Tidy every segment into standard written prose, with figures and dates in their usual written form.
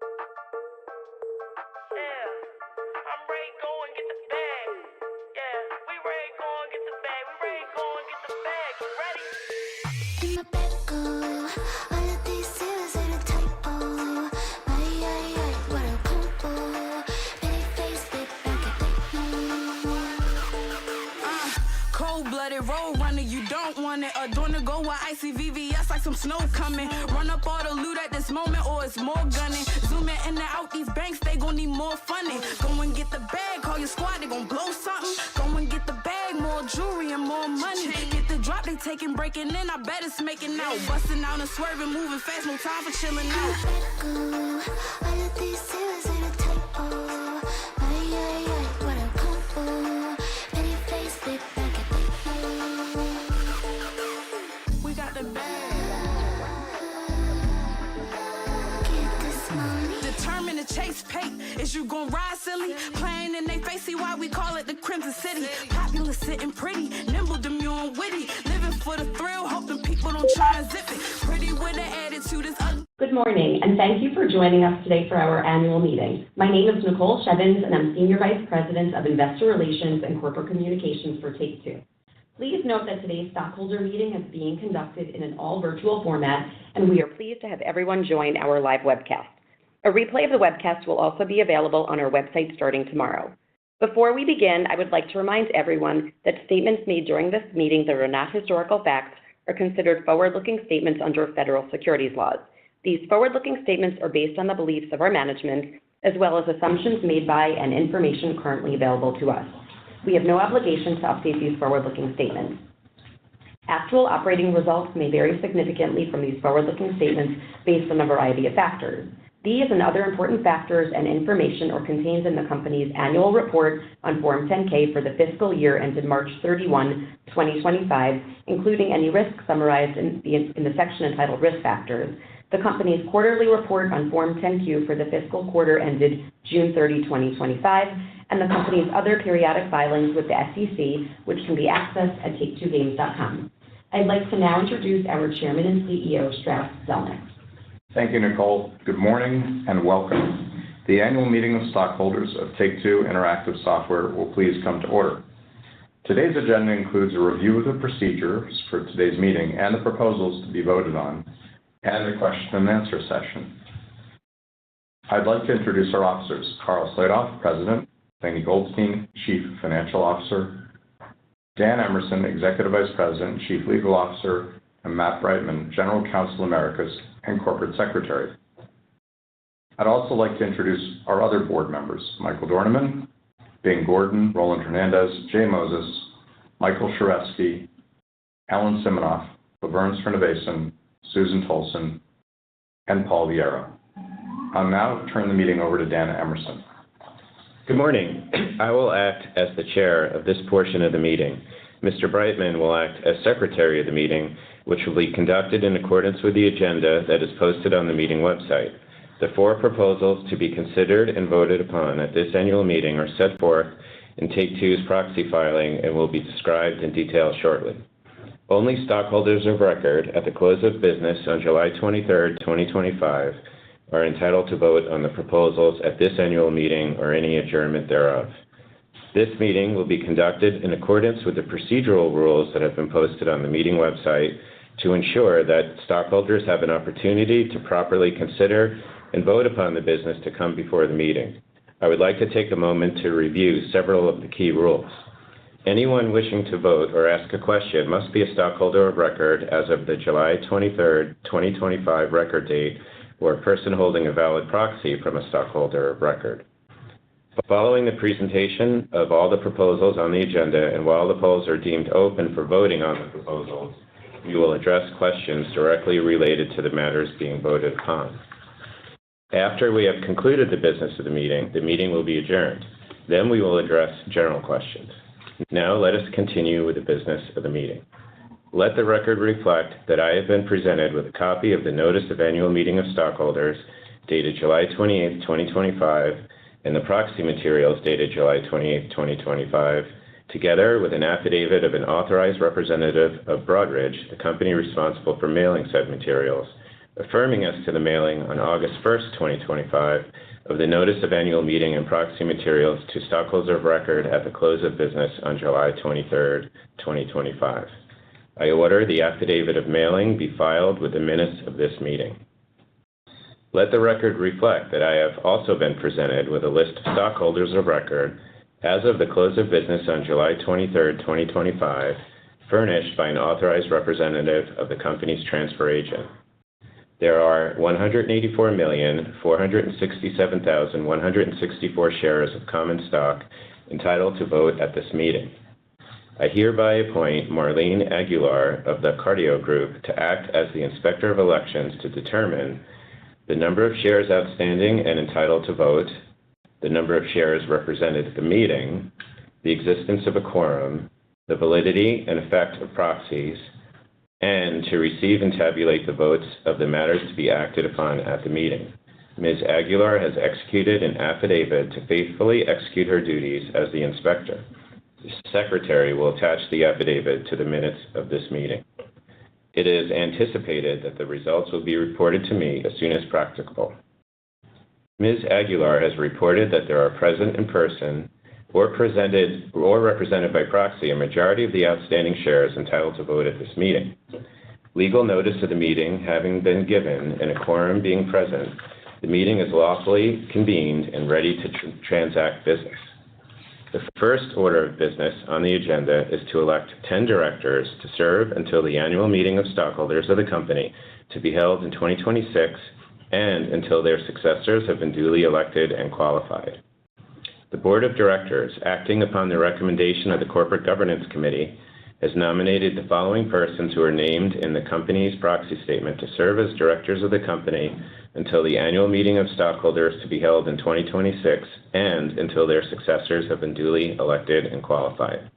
Yeah, I'm ready to go and get the bag. Yeah, we ready to go and get the bag. We ready to go and get the bag. You ready? In my bag, all of these zeros are the typo. Ay, what a combo. Pretty face, big back at Cold-blooded road runner, you don't want it. Adorn to go with icy VVS like some snow coming. Run up all the loot at this moment or it's more gunning. Zoom in and out these banks, they gon' need more funding. Go and get the bag, call your squad, they gon' blow something. Go and get the bag, more jewelry and more money. Get the drop, they taking, breaking in, I bet it's making out. Busting out and swerving, moving fast, no time for chilling out. all of these zeros are the typo. Ay, what a combo. Pretty face, big back at We got the bag. get this money. Determined to chase pay. Is you gon' ride silly? Playing in they face, see why we call it the Crimson City. Popular, sitting pretty, nimble, demure, and witty. Living for the thrill, hoping people don't try and zip it. Pretty with an attitude is ugly. Good morning, and thank you for joining us today for our annual meeting. My name is Nicole Shevins, and I'm Senior Vice President of Investor Relations and Corporate Communications for Take-Two. Please note that today's stockholder meeting is being conducted in an all-virtual format, and we are pleased to have everyone join our live webcast. A replay of the webcast will also be available on our website starting tomorrow. Before we begin, I would like to remind everyone that statements made during this meeting that are not historical facts are considered forward-looking statements under federal securities laws. These forward-looking statements are based on the beliefs of our management, as well as assumptions made by and information currently available to us. We have no obligation to update these forward-looking statements. Actual operating results may vary significantly from these forward-looking statements based on a variety of factors. These and other important factors and information are contained in the company's annual report on Form 10-K for the fiscal year ended March 31, 2025, including any risks summarized in the section entitled Risk Factors, the company's quarterly report on Form 10-Q for the fiscal quarter ended June 30, 2025, and the company's other periodic filings with the SEC, which can be accessed at take2games.com. I'd like to now introduce our Chairman and CEO, Strauss Zelnick. Thank you, Nicole. Good morning and welcome. The annual meeting of stockholders of Take-Two Interactive Software will please come to order. Today's agenda includes a review of the procedures for today's meeting and the proposals to be voted on, and a question and answer session. I'd like to introduce our officers: Carl Sladoff, President; Lainie Goldstein, Chief Financial Officer; Dan Emerson, Executive Vice President, Chief Legal Officer; and Matt Brightman, General Counsel Americas and Corporate Secretary. I'd also like to introduce our other board members: Michael Dorneman, Bing Gordon, Roland Hernandez, Jay Moses, Michael Sharesky, Alan Simonoff, Laverne Srinivasan, Susan Tolson, and Paul Vieira. I'll now turn the meeting over to Dan Emerson. Good morning. I will act as the chair of this portion of the meeting. Mr. Brightman will act as secretary of the meeting, which will be conducted in accordance with the agenda that is posted on the meeting website. The 4 proposals to be considered and voted upon at this annual meeting are set forth in Take-Two's proxy filing and will be described in detail shortly. Only stockholders of record at the close of business on July 23, 2025, are entitled to vote on the proposals at this annual meeting or any adjournment thereof. This meeting will be conducted in accordance with the procedural rules that have been posted on the meeting website to ensure that stockholders have an opportunity to properly consider and vote upon the business to come before the meeting. I would like to take a moment to review several of the key rules. Anyone wishing to vote or ask a question must be a stockholder of record as of the July 23, 2025 record date, or a person holding a valid proxy from a stockholder of record. Following the presentation of all the proposals on the agenda and while the polls are deemed open for voting on the proposals, we will address questions directly related to the matters being voted upon. After we have concluded the business of the meeting will be adjourned. Then we will address general questions. Now let us continue with the business of the meeting. Let the record reflect that I have been presented with a copy of the Notice of Annual Meeting of Stockholders dated July 28, 2025, and the proxy materials dated July 28, 2025, together with an affidavit of an authorized representative of Broadridge, the company responsible for mailing said materials, affirming as to the mailing on August 1st, 2025, of the Notice of Annual Meeting and Proxy Materials to stockholders of record at the close of business on July 23rd, 2025. I order the affidavit of mailing be filed with the minutes of this meeting. Let the record reflect that I have also been presented with a list of stockholders of record as of the close of business on July 23rd, 2025, furnished by an authorized representative of the company's transfer agent. There are 184,467,164 shares of common stock entitled to vote at this meeting. I hereby appoint Marlene Aguilar of the Cardio Group to act as the Inspector of Elections to determine the number of shares outstanding and entitled to vote, the number of shares represented at the meeting, the existence of a quorum, the validity and effect of proxies, and to receive and tabulate the votes of the matters to be acted upon at the meeting. Ms. Aguilar has executed an affidavit to faithfully execute her duties as the inspector. The Secretary will attach the affidavit to the minutes of this meeting. It is anticipated that the results will be reported to me as soon as practicable. Ms. Aguilar has reported that there are present in person or represented by proxy a majority of the outstanding shares entitled to vote at this meeting. Legal notice of the meeting having been given and a quorum being present, the meeting is lawfully convened and ready to transact business. The first order of business on the agenda is to elect 10 directors to serve until the annual meeting of stockholders of the company to be held in 2026 and until their successors have been duly elected and qualified. The Board of Directors, acting upon the recommendation of the Corporate Governance Committee, has nominated the following persons who are named in the company's proxy statement to serve as directors of the company until the annual meeting of stockholders to be held in 2026 and until their successors have been duly elected and qualified.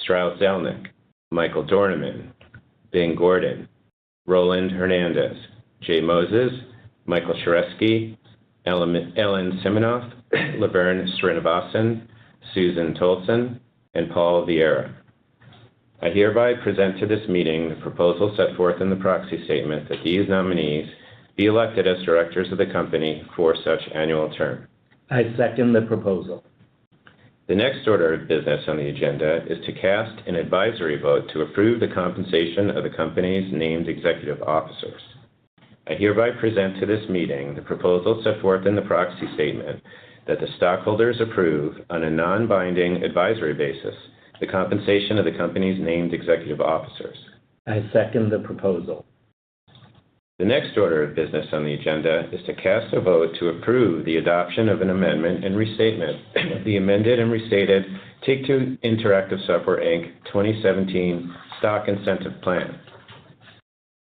Strauss Zelnick, Michael Dorneman, Bing Gordon, Roland Hernandez, Jay Moses, Michael Sharesky, Ellen Siminoff, Laverne Srinivasan, Susan Tolson, and Paul Vieira. I hereby present to this meeting the proposal set forth in the proxy statement that these nominees be elected as directors of the company for such annual term. I second the proposal. The next order of business on the agenda is to cast an advisory vote to approve the compensation of the company's named executive officers. I hereby present to this meeting the proposal set forth in the proxy statement that the stockholders approve on a non-binding advisory basis the compensation of the company's named executive officers. I second the proposal. The next order of business on the agenda is to cast a vote to approve the adoption of an amendment and restatement of the amended and restated Take-Two Interactive Software, Inc. 2017 Stock Incentive Plan.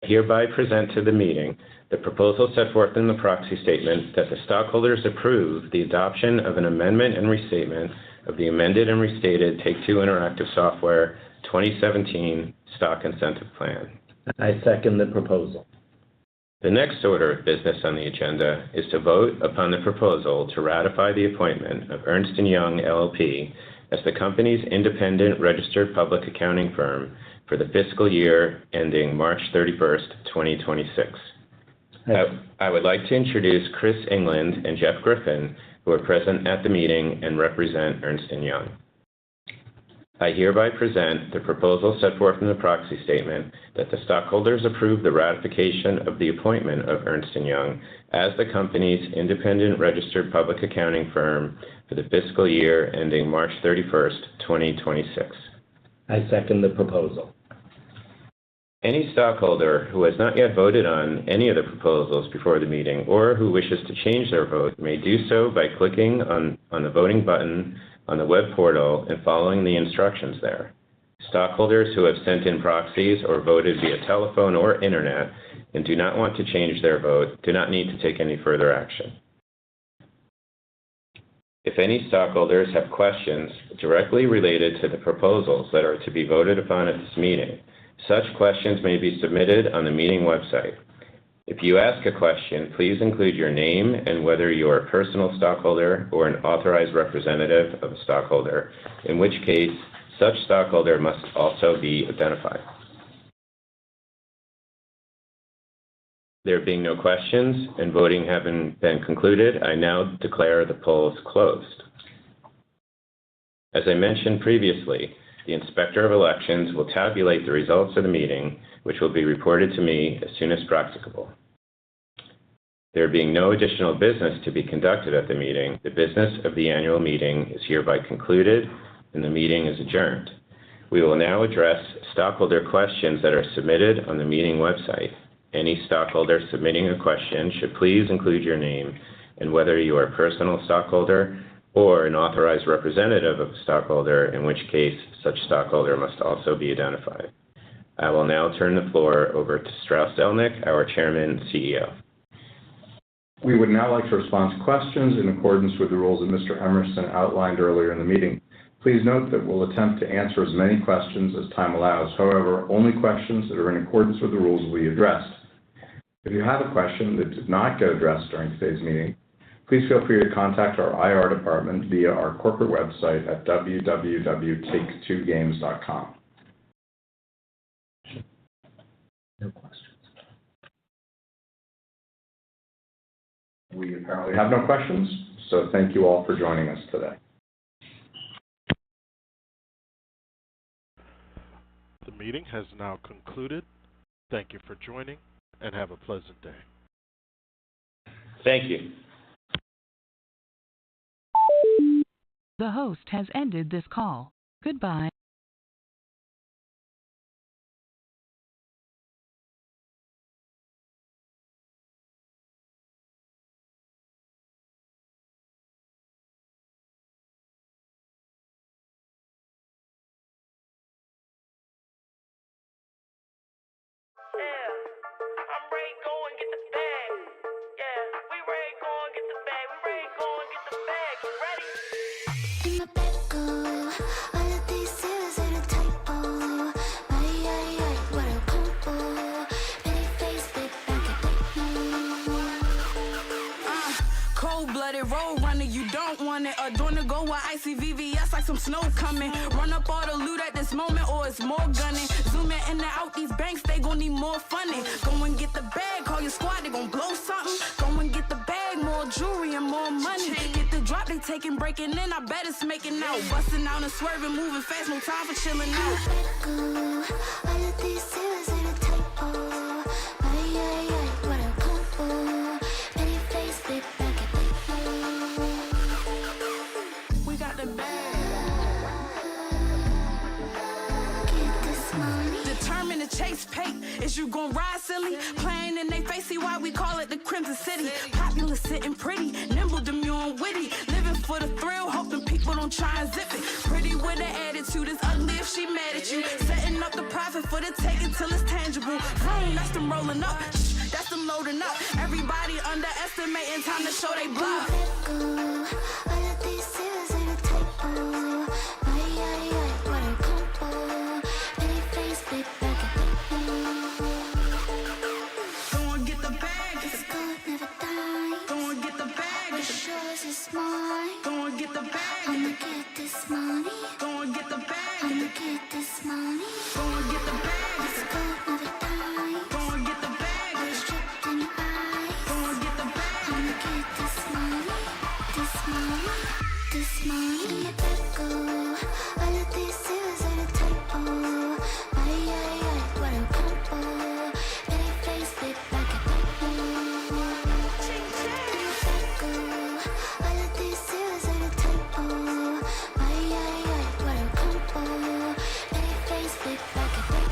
I hereby present to the meeting the proposal set forth in the proxy statement that the stockholders approve the adoption of an amendment and restatement of the amended and restated Take-Two Interactive Software 2017 Stock Incentive Plan. I second the proposal. The next order of business on the agenda is to vote upon the proposal to ratify the appointment of Ernst & Young LLP as the company's independent registered public accounting firm for the fiscal year ending March 31st, 2026. I would like to introduce Chris England and Jeff Griffin, who are present at the meeting and represent Ernst & Young. I hereby present the proposal set forth in the proxy statement that the stockholders approve the ratification of the appointment of Ernst & Young as the company's independent registered public accounting firm for the fiscal year ending March 31st, 2026. I second the proposal. Any stockholder who has not yet voted on any of the proposals before the meeting or who wishes to change their vote may do so by clicking on the voting button on the web portal and following the instructions there. Stockholders who have sent in proxies or voted via telephone or internet and do not want to change their vote do not need to take any further action. If any stockholders have questions directly related to the proposals that are to be voted upon at this meeting, such questions may be submitted on the meeting website. If you ask a question, please include your name and whether you are a personal stockholder or an authorized representative of a stockholder, in which case such stockholder must also be identified. There being no questions and voting having been concluded, I now declare the polls closed. As I mentioned previously, the Inspector of Elections will tabulate the results of the meeting, which will be reported to me as soon as practicable. There being no additional business to be conducted at the meeting, the business of the annual meeting is hereby concluded and the meeting is adjourned. We will now address stockholder questions that are submitted on the meeting website. Any stockholder submitting a question should please include your name and whether you are a personal stockholder or an authorized representative of a stockholder, in which case such stockholder must also be identified. I will now turn the floor over to Strauss Zelnick, our Chairman and CEO. We would now like to respond to questions in accordance with the rules that Mr. Emerson outlined earlier in the meeting. Please note that we'll attempt to answer as many questions as time allows. However, only questions that are in accordance with the rules will be addressed. If you have a question that did not get addressed during today's meeting, please feel free to contact our IR department via our corporate website at www.take2games.com. No questions. We apparently have no questions, so thank you all for joining us today. The meeting has now concluded. Thank you for joining, and have a pleasant day. Thank you. The host has ended this call. Goodbye. Yeah, I'm ready to go and get the bag. Yeah, we ready to go and get the bag. We ready to go and get the bag. You ready? In my bed, go. All of these zeros are the typo. Ay, what a combo. Pretty face, big back, a big Cold-blooded road runner, you don't want it. Adorn to go with icy VVS like some snow coming. Run up all the loot at this moment or it's more gunning. Zoom in and out these banks, they gon' need more funding. Go and get the bag, call your squad, they gon' blow something. Go and get the bag, more jewelry and more money. Get the drop, they taking, breaking in, I bet it's making out. Busting out and swerving, moving fast, no time for chilling out. go. All of these zeros are the typo. Ay, what a combo. Pretty face, big back, a big We got the bag. Get this money. Determined to chase pay. Is you gon' ride silly? Playing in they face, see why we call it the Crimson City. Popular, sitting pretty, nimble, demure, and witty. Living for the thrill, hoping people don't try and zip it. Pretty with an attitude, it's ugly if she mad at you. Setting up the profit for the taking till it's tangible. Vroom, that's them rolling up. Shh, that's them loading up. Everybody underestimating, time to show they bluff. Go. All of these zeros are the typo. Ay, what a combo. Pretty face, big back, a big Go and get the bag. It's gold, never die. Go and get the bag. It's yours, it's mine. Go and get the bag. I'ma get this money. Go and get the bag. I'ma get this money. Go and get the bag. It's gold, never die. Go and get the bag. It's dripped in your eyes. Go and get the bag. I'ma get this money. This money. This money. Go. All of these zeros are the typo. Ay, what a combo. Pretty face, big back, a big go. All of these zeros are the typo. Ay, what a combo. Pretty face, big back, a big